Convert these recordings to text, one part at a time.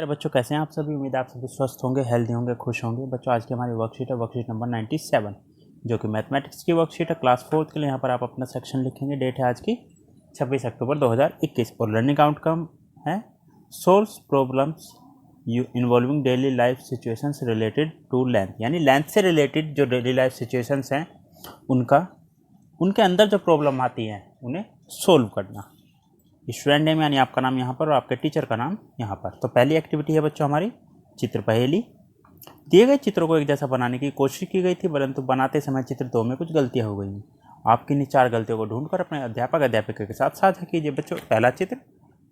प्यारे बच्चों, कैसे हैं आप सभी। उम्मीद है आप सभी स्वस्थ होंगे, हेल्दी होंगे, खुश होंगे। बच्चों आज की हमारी वर्कशीट है वर्कशीट नंबर 97, जो कि मैथमेटिक्स की वर्कशीट है क्लास 4 के लिए। यहाँ पर आप अपना सेक्शन लिखेंगे। डेट है आज की 26 अक्टूबर 2021 और लर्निंग आउटकम है solves problems involving daily life situations related to length, यानी लेंथ से रिलेटेड जो डेली लाइफ सिचुएशंस हैं उनके अंदर जो प्रॉब्लम आती हैं उन्हें सोल्व करना। स्टूडेंट नेम यानी आपका नाम यहाँ पर और आपके टीचर का नाम यहाँ पर। तो पहली एक्टिविटी है बच्चों हमारी चित्र पहेली। दिए गए चित्रों को एक जैसा बनाने की कोशिश की गई थी, परंतु बनाते समय चित्र 2 में कुछ गलतियाँ हो गई। आपकी इन 4 गलतियों को ढूंढकर अपने अध्यापिका के साथ साझा कीजिए। बच्चों पहला चित्र,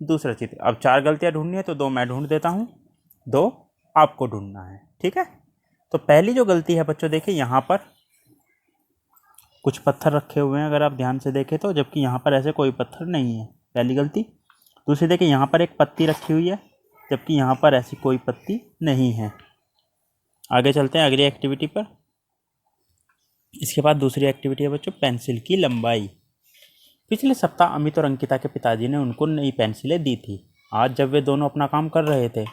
दूसरा चित्र। अब 4 गलतियाँ ढूंढनी है तो 2 मैं ढूंढ देता हूँ, 2 आपको ढूंढना है, ठीक है। तो पहली जो गलती है बच्चों, देखिए यहाँ पर कुछ पत्थर रखे हुए हैं अगर आप ध्यान से देखें तो, जबकि यहाँ पर ऐसे कोई पत्थर नहीं है, पहली गलती। दूसरी देखिए यहाँ पर एक पत्ती रखी हुई है, जबकि यहाँ पर ऐसी कोई पत्ती नहीं है। आगे चलते हैं अगली एक्टिविटी पर। इसके बाद दूसरी एक्टिविटी है बच्चों पेंसिल की लंबाई। पिछले सप्ताह अमित और अंकिता के पिताजी ने उनको नई पेंसिलें दी थी। आज जब वे दोनों अपना काम कर रहे थे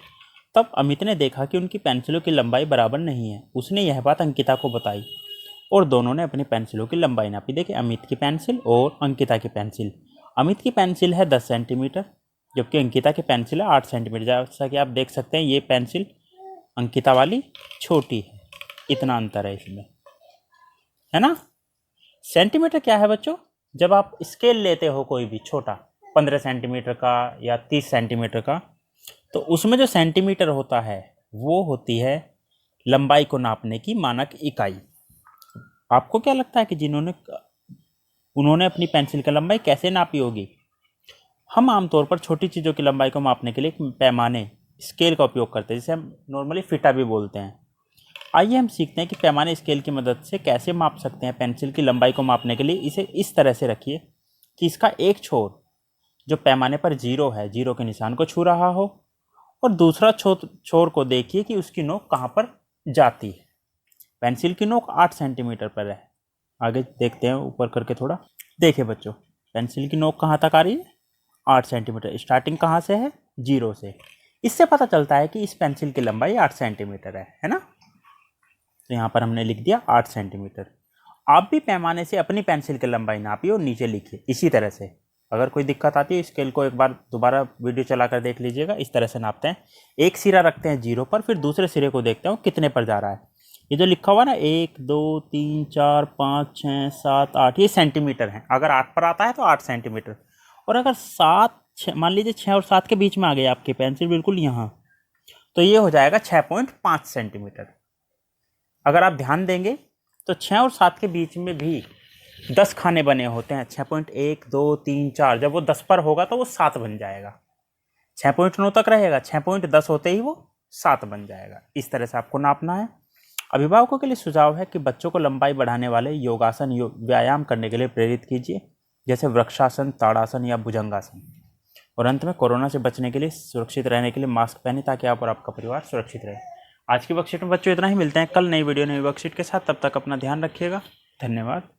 तब अमित ने देखा कि उनकी पेंसिलों की लंबाई बराबर नहीं है। उसने यह बात अंकिता को बताई और दोनों ने अपनी पेंसिलों की लंबाई नापी। देखिए अमित की पेंसिल और अंकिता की पेंसिल। अमित की पेंसिल है 10 सेंटीमीटर, जबकि अंकिता की पेंसिल है 8 सेंटीमीटर। जैसा कि आप देख सकते हैं ये पेंसिल अंकिता वाली छोटी है, इतना अंतर है इसमें, है ना। सेंटीमीटर क्या है बच्चों, जब आप स्केल लेते हो कोई भी छोटा 15 सेंटीमीटर का या 30 सेंटीमीटर का, तो उसमें जो सेंटीमीटर होता है वो होती है लंबाई को नापने की मानक इकाई। आपको क्या लगता है कि उन्होंने अपनी पेंसिल की लंबाई कैसे नापी होगी। हम आमतौर पर छोटी चीज़ों की लंबाई को मापने के लिए एक पैमाने स्केल का उपयोग करते हैं, जिसे हम नॉर्मली फीटा भी बोलते हैं। आइए हम सीखते हैं कि पैमाने स्केल की मदद से कैसे माप सकते हैं। पेंसिल की लंबाई को मापने के लिए इसे इस तरह से रखिए कि इसका एक छोर जो पैमाने पर 0 है, 0 के निशान को छू रहा हो, और दूसरा छोर को देखिए कि उसकी नोक कहाँ पर जाती है। पेंसिल की नोक 8 सेंटीमीटर पर है। आगे देखते हैं ऊपर करके थोड़ा। देखिए बच्चों पेंसिल की नोक कहाँ तक आ रही है, 8 सेंटीमीटर। स्टार्टिंग कहाँ से है, 0 से। इससे पता चलता है कि इस पेंसिल की लंबाई 8 सेंटीमीटर है ना। तो यहाँ पर हमने लिख दिया 8 सेंटीमीटर। आप भी पैमाने से अपनी पेंसिल की लंबाई नापिए और नीचे लिखिए इसी तरह से। अगर कोई दिक्कत आती है स्केल को एक बार दोबारा वीडियो चला कर देख लीजिएगा। इस तरह से नापते हैं, एक सिरा रखते हैं 0 पर, फिर दूसरे सिरे को देखते हैं कितने पर जा रहा है। ये जो लिखा हुआ ना 1 2 3 4 5 6 7 8, ये सेंटीमीटर है। अगर 8 पर आता है तो 8 सेंटीमीटर, और अगर 7 6 मान लीजिए 6 और 7 के बीच में आ गई आपकी पेंसिल बिल्कुल यहाँ, तो ये हो जाएगा 6.5 सेंटीमीटर। अगर आप ध्यान देंगे तो 6 और 7 के बीच में भी 10 खाने बने होते हैं। 6.1 2 3 4, जब वो 10 पर होगा तो वो 7 बन जाएगा। 6.9 तक रहेगा, 6.10 होते ही वो 7 बन जाएगा। इस तरह से आपको नापना है। अभिभावकों के लिए सुझाव है कि बच्चों को लंबाई बढ़ाने वाले योगासन व्यायाम करने के लिए प्रेरित कीजिए, जैसे वृक्षासन, ताड़ासन या भुजंगासन। और अंत में कोरोना से बचने के लिए, सुरक्षित रहने के लिए मास्क पहने, ताकि आप और आपका परिवार सुरक्षित रहे। आज की वर्कशीट में बच्चों इतना ही। मिलते हैं कल नई वीडियो नई वर्कशीट के साथ। तब तक अपना ध्यान रखिएगा। धन्यवाद।